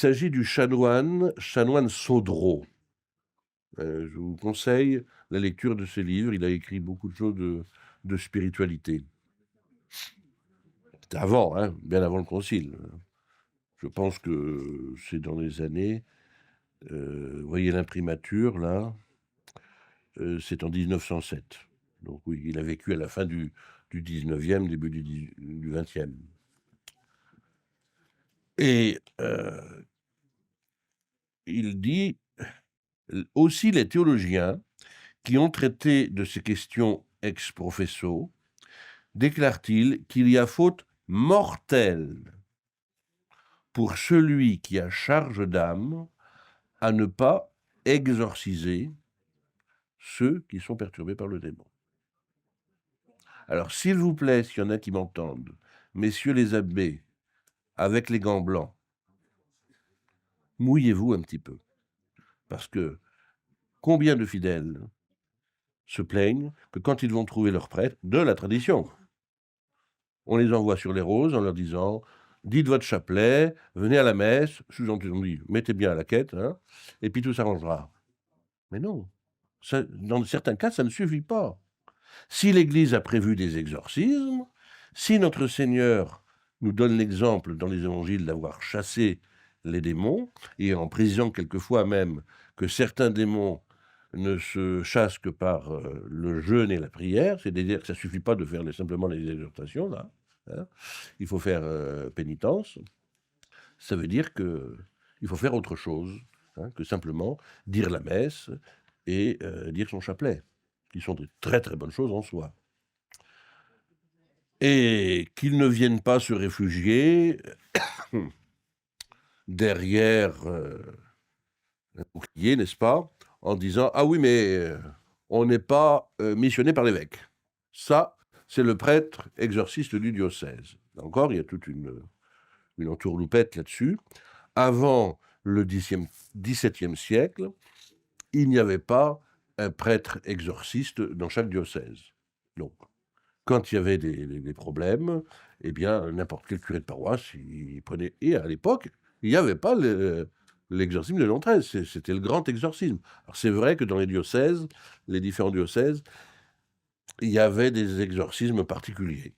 s'agit du chanoine Sodro. Je vous conseille la lecture de ses livres. Il a écrit beaucoup de choses de spiritualité. C'était avant, hein, bien avant le concile. Je pense que c'est dans les années... vous voyez l'imprimature, là, c'est en 1907. Donc oui, il a vécu à la fin du 19e, début du 20e. Et il dit, aussi les théologiens qui ont traité de ces questions ex professo, déclarent-ils qu'il y a faute mortelle pour celui qui a charge d'âme à ne pas exorciser ceux qui sont perturbés par le démon. Alors, s'il vous plaît, s'il y en a qui m'entendent, messieurs les abbés, avec les gants blancs, mouillez-vous un petit peu. Parce que combien de fidèles se plaignent que quand ils vont trouver leur prêtre, de la tradition, on les envoie sur les roses en leur disant « Dites votre chapelet, venez à la messe, sous-entendu, mettez bien à la quête, hein, et puis tout s'arrangera. » Mais non, ça, dans certains cas, ça ne suffit pas. Si l'Église a prévu des exorcismes, si notre Seigneur nous donne l'exemple dans les évangiles d'avoir chassé les démons, et en précisant quelquefois même que certains démons ne se chassent que par le jeûne et la prière, c'est-à-dire que ça ne suffit pas de faire simplement les exhortations, là, hein, il faut faire pénitence, ça veut dire qu'il faut faire autre chose, hein, que simplement dire la messe et dire son chapelet, qui sont de très très bonnes choses en soi. Et qu'ils ne viennent pas se réfugier derrière un bouclier, n'est-ce pas, en disant « Ah oui, mais on n'est pas missionné par l'évêque. » Ça, c'est le prêtre exorciste du diocèse. Encore, il y a toute une entourloupette là-dessus. Avant le XVIIe siècle, il n'y avait pas un prêtre exorciste dans chaque diocèse. Donc, quand il y avait des problèmes, eh bien, n'importe quel curé de paroisse, il prenait... Et à l'époque, il n'y avait pas l'exorcisme de Léon XIII, c'était le grand exorcisme. Alors, c'est vrai que dans les diocèses, les différents diocèses, il y avait des exorcismes particuliers.